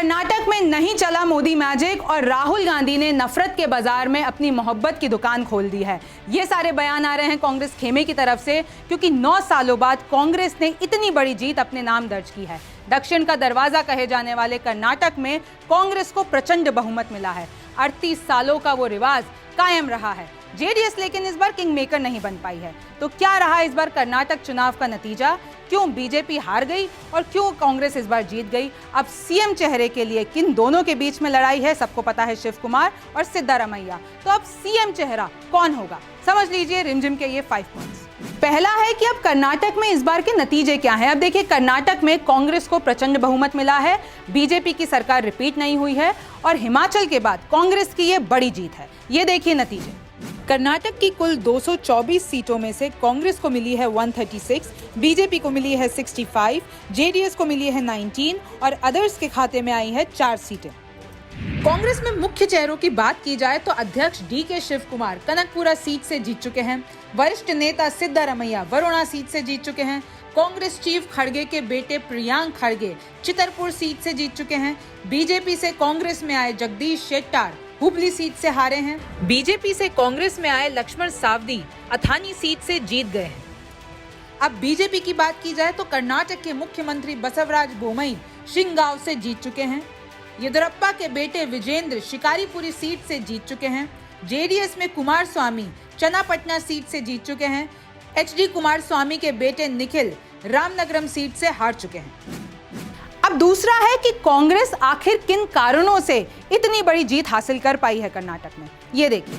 कर्नाटक में नहीं चला मोदी मैजिक और राहुल गांधी ने नफरत के बाजार में अपनी मोहब्बत की दुकान खोल दी है। ये सारे बयान आ रहे हैं कांग्रेस खेमे की तरफ से, क्योंकि 9 सालों बाद कांग्रेस ने इतनी बड़ी जीत अपने नाम दर्ज की है। दक्षिण का दरवाजा कहे जाने वाले कर्नाटक में कांग्रेस को प्रचंड बहुमत मिला है। 38 सालों का वो रिवाज कायम रहा है। जेडीएस लेकिन इस बार किंग मेकर नहीं बन पाई है। तो क्या रहा इस बार कर्नाटक चुनाव का नतीजा? क्यों बीजेपी हार गई और क्यों कांग्रेस इस बार जीत गई? अब सीएम चेहरे के लिए किन दोनों के बीच में लड़ाई है, सबको पता है, शिव कुमार और सिद्धारमैया। तो अब सीएम चेहरा कौन होगा, समझ लीजिए रिमझिम के ये 5 पॉइंट्स। पहला है कि अब कर्नाटक में इस बार के नतीजे क्या हैं। अब देखिए, कर्नाटक में कांग्रेस को प्रचंड बहुमत मिला है, बीजेपी की सरकार रिपीट नहीं हुई है और हिमाचल के बाद कांग्रेस की ये बड़ी जीत है। ये देखिए नतीजे। कर्नाटक की कुल 224 सीटों में से कांग्रेस को मिली है 136, बीजेपी को मिली है 65, जेडीएस को मिली है 19 और अदर्स के खाते में आई है 4 सीटें। कांग्रेस में मुख्य चेहरों की बात की जाए तो अध्यक्ष डीके शिव कुमार कनकपुरा सीट से जीत चुके हैं। वरिष्ठ नेता सिद्धारमैया वरुणा सीट से जीत चुके हैं। कांग्रेस चीफ खड़गे के बेटे प्रियांक खड़गे चितरपुर सीट से जीत चुके हैं। बीजेपी से कांग्रेस में आए जगदीश शेट्टार हुबली सीट से हारे हैं। बीजेपी से कांग्रेस में आए लक्ष्मण सावदी अथानी सीट से जीत गए हैं। अब बीजेपी की बात की जाए तो कर्नाटक के मुख्यमंत्री बसवराज बोमई शिंगांव से जीत चुके हैं। येदियुरप्पा के बेटे विजेंद्र शिकारीपुरी सीट से जीत चुके हैं। जेडीएस में कुमार स्वामी चन्नापटना सीट से जीत चुके हैं। एचडी कुमार स्वामी के बेटे निखिल रामनगरम सीट से हार चुके हैं। अब दूसरा है कि कांग्रेस आखिर किन कारणों से इतनी बड़ी जीत हासिल कर पाई है कर्नाटक में। ये देखिए,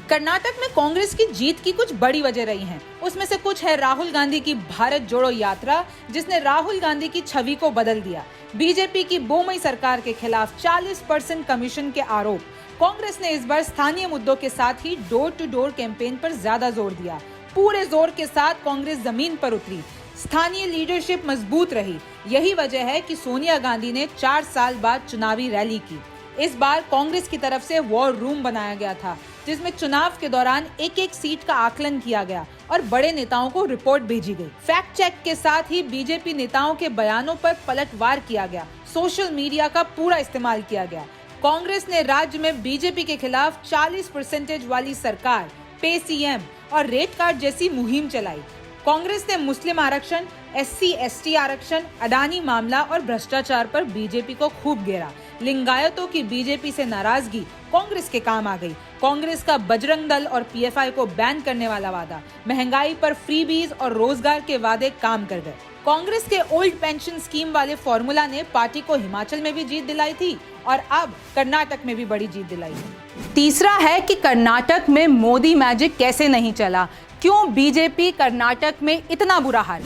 कर्नाटक में कांग्रेस की जीत की कुछ बड़ी वजह रही हैं। उसमें से कुछ है राहुल गांधी की भारत जोड़ो यात्रा, जिसने राहुल गांधी की छवि को बदल दिया। बीजेपी की बोमई सरकार के खिलाफ 40% कमीशन के आरोप। कांग्रेस ने इस बार स्थानीय मुद्दों के साथ ही डोर टू डोर कैंपेन पर ज्यादा जोर दिया। पूरे जोर के साथ कांग्रेस जमीन पर उतरी। स्थानीय लीडरशिप मजबूत रही। यही वजह है कि सोनिया गांधी ने 4 साल बाद चुनावी रैली की। इस बार कांग्रेस की तरफ से वॉर रूम बनाया गया था, जिसमें चुनाव के दौरान एक सीट का आकलन किया गया और बड़े नेताओं को रिपोर्ट भेजी गई। फैक्ट चेक के साथ ही बीजेपी नेताओं के बयानों पर पलटवार किया गया। सोशल मीडिया का पूरा इस्तेमाल किया गया। कांग्रेस ने राज्य में बीजेपी के खिलाफ 40% वाली सरकार, पे सीएम और रेट कार्ड जैसी मुहिम चलाई। कांग्रेस ने मुस्लिम आरक्षण, SC/ST आरक्षण, अडानी मामला और भ्रष्टाचार पर बीजेपी को खूब घेरा। लिंगायतों की बीजेपी से नाराजगी कांग्रेस के काम आ गई। कांग्रेस का बजरंग दल और PFI को बैन करने वाला वादा, महंगाई पर फ्रीबीज और रोजगार के वादे काम कर गए। कांग्रेस के ओल्ड पेंशन स्कीम वाले फॉर्मूला ने पार्टी को हिमाचल में भी जीत दिलाई थी और अब कर्नाटक में भी बड़ी जीत दिलाई है। तीसरा है कि कर्नाटक में मोदी मैजिक कैसे नहीं चला, क्यों बीजेपी कर्नाटक में इतना बुरा हाल।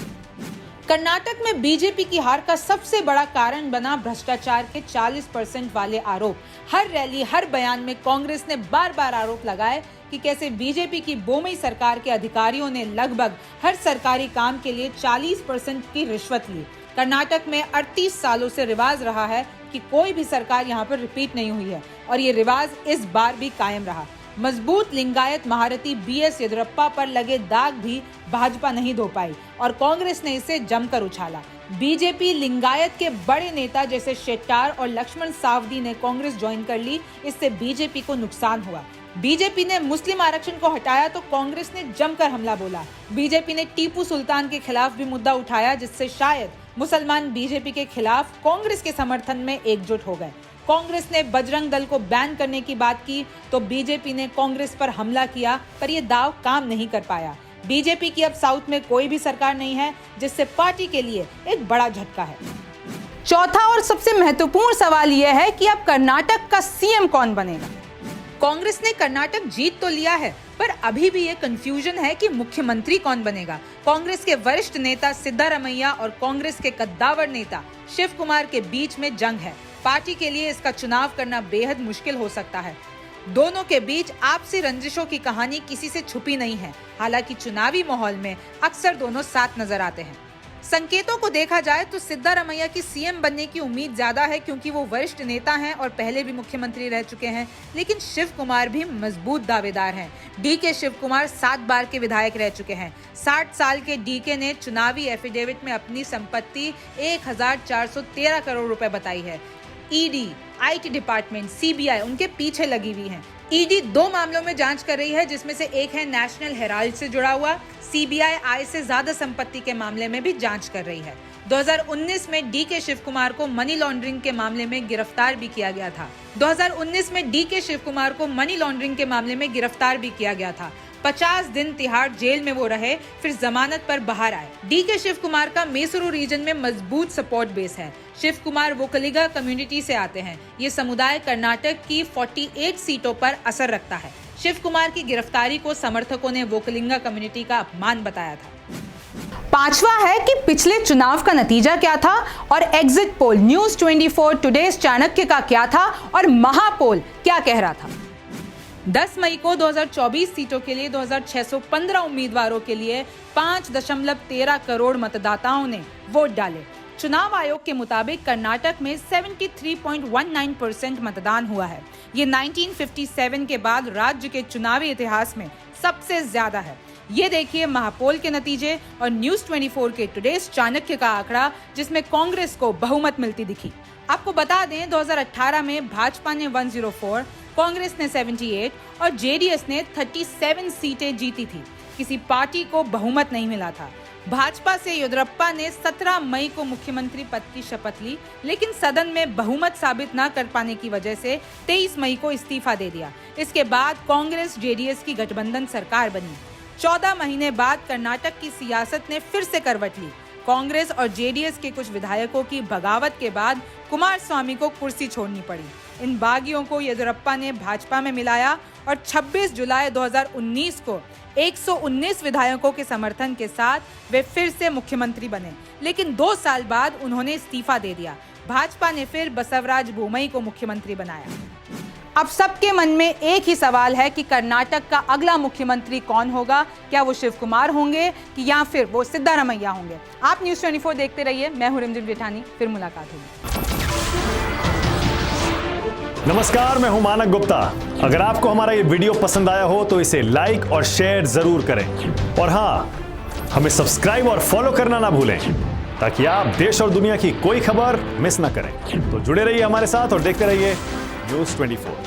कर्नाटक में बीजेपी की हार का सबसे बड़ा कारण बना भ्रष्टाचार के 40% वाले आरोप। हर रैली, हर बयान में कांग्रेस ने बार बार आरोप लगाए कि कैसे बीजेपी की बोमई सरकार के अधिकारियों ने लगभग हर सरकारी काम के लिए 40% की रिश्वत ली। कर्नाटक में 38 सालों से रिवाज रहा है कि कोई भी सरकार यहाँ पर रिपीट नहीं हुई है और ये रिवाज इस बार भी कायम रहा। मजबूत लिंगायत महारथी BS येदियुरप्पा पर लगे दाग भी भाजपा नहीं धो पाई और कांग्रेस ने इसे जमकर उछाला। बीजेपी लिंगायत के बड़े नेता जैसे शेट्टार और लक्ष्मण सावदी ने कांग्रेस ज्वाइन कर ली। इससे बीजेपी को नुकसान हुआ। बीजेपी ने मुस्लिम आरक्षण को हटाया तो कांग्रेस ने जमकर हमला बोला। बीजेपी ने टीपू सुल्तान के खिलाफ भी मुद्दा उठाया, जिससे शायद मुसलमान बीजेपी के खिलाफ कांग्रेस के समर्थन में एकजुट हो गए। कांग्रेस ने बजरंग दल को बैन करने की बात की तो बीजेपी ने कांग्रेस पर हमला किया, पर ये दाव काम नहीं कर पाया। बीजेपी की अब साउथ में कोई भी सरकार नहीं है, जिससे पार्टी के लिए एक बड़ा झटका है। चौथा और सबसे महत्वपूर्ण सवाल यह है कि अब कर्नाटक का सीएम कौन बनेगा। कांग्रेस ने कर्नाटक जीत तो लिया है, पर अभी भी ये कंफ्यूजन है कि मुख्यमंत्री कौन बनेगा। कांग्रेस के वरिष्ठ नेता सिद्धारमैया और कांग्रेस के कद्दावर नेता शिव कुमार के बीच में जंग है। पार्टी के लिए इसका चुनाव करना बेहद मुश्किल हो सकता है। दोनों के बीच आपसी रंजिशों की कहानी किसी से छुपी नहीं है। हालांकि चुनावी माहौल में अक्सर दोनों साथ नजर आते हैं। संकेतों को देखा जाए तो सिद्धारमैया की सीएम बनने की उम्मीद ज्यादा है, क्योंकि वो वरिष्ठ नेता हैं और पहले भी मुख्यमंत्री रह चुके हैं। लेकिन शिव कुमार भी मजबूत दावेदार हैं। डीके शिव कुमार 7 बार के विधायक रह चुके हैं। 60 साल के डीके ने चुनावी एफिडेविट में अपनी संपत्ति 1413 करोड़ रुपए बताई है। ईडी, आईटी डिपार्टमेंट, सीबीआई उनके पीछे लगी हुई हैं। ईडी 2 मामलों में जांच कर रही है, जिसमें से एक है नेशनल हेराल्ड से जुड़ा हुआ। सीबीआई आय से ज्यादा संपत्ति के मामले में भी जांच कर रही है। 2019 में डीके शिव कुमार को मनी लॉन्ड्रिंग के मामले में गिरफ्तार भी किया गया था। 2019 में डीके शिव कुमार को मनी लॉन्ड्रिंग के मामले में गिरफ्तार भी किया गया था। 50 दिन तिहाड़ जेल में वो रहे, फिर जमानत पर बाहर आए। डीके शिव कुमार का मैसूरू रीजन में मजबूत सपोर्ट बेस है। शिव कुमार वोकलिगा कम्युनिटी से आते हैं। ये समुदाय कर्नाटक की 48 सीटों पर असर रखता है। शिव कुमार की गिरफ्तारी को समर्थकों ने वोकलिंगा कम्युनिटी का अपमान बताया था। 5वां है कि पिछले चुनाव का नतीजा क्या था और exit poll news 24 today's Chanakya का क्या था और महापोल क्या कह रहा था। 10 मई को 2024 सीटों के लिए 2615 उम्मीदवारों के लिए 5.13 करोड़ मतदाताओं ने वोट डाले। चुनाव आयोग के मुताबिक कर्नाटक में 73.19% मतदान हुआ है। ये 1957 के बाद राज्य के चुनावी इतिहास में सबसे ज्यादा है। ये देखिए महापोल के नतीजे और न्यूज 24 के टुडेज चाणक्य का आंकड़ा, जिसमें कांग्रेस को बहुमत मिलती दिखी। आपको बता दें 2018 में भाजपा ने 104, कांग्रेस ने 78 और जेडीएस ने 37 सीटें जीती थी। किसी पार्टी को बहुमत नहीं मिला था। भाजपा से येदियुरप्पा ने 17 मई को मुख्यमंत्री पद की शपथ ली, लेकिन सदन में बहुमत साबित न कर पाने की वजह से 23 मई को इस्तीफा दे दिया। इसके बाद कांग्रेस जेडीएस की गठबंधन सरकार बनी। 14 महीने बाद कर्नाटक की सियासत ने फिर से करवट ली। कांग्रेस और जेडीएस के कुछ विधायकों की बगावत के बाद कुमारस्वामी को कुर्सी छोड़नी पड़ी। इन बागियों को येदियुरप्पा ने भाजपा में मिलाया और 26 जुलाई 2019 को 119 विधायकों के समर्थन के साथ वे फिर से मुख्यमंत्री बने, लेकिन 2 साल बाद उन्होंने इस्तीफा दे दिया। भाजपा ने फिर बसवराज बोम्मई को मुख्यमंत्री बनाया। अब सबके मन में एक ही सवाल है कि कर्नाटक का अगला मुख्यमंत्री कौन होगा। क्या वो शिव कुमार होंगे कि या फिर वो सिद्धारमैया होंगे। आप न्यूज 24 देखते रहिए। मैं हूं रिमझिम जेठानी, फिर मुलाकात होगी। नमस्कार, मैं हूं मानक गुप्ता। अगर आपको हमारा ये वीडियो पसंद आया हो तो इसे लाइक और शेयर जरूर करें और हाँ, हमें सब्सक्राइब और फॉलो करना ना भूलें ताकि आप देश और दुनिया की कोई खबर मिस ना करें। तो जुड़े रहिए हमारे साथ और देखते रहिए न्यूज 24।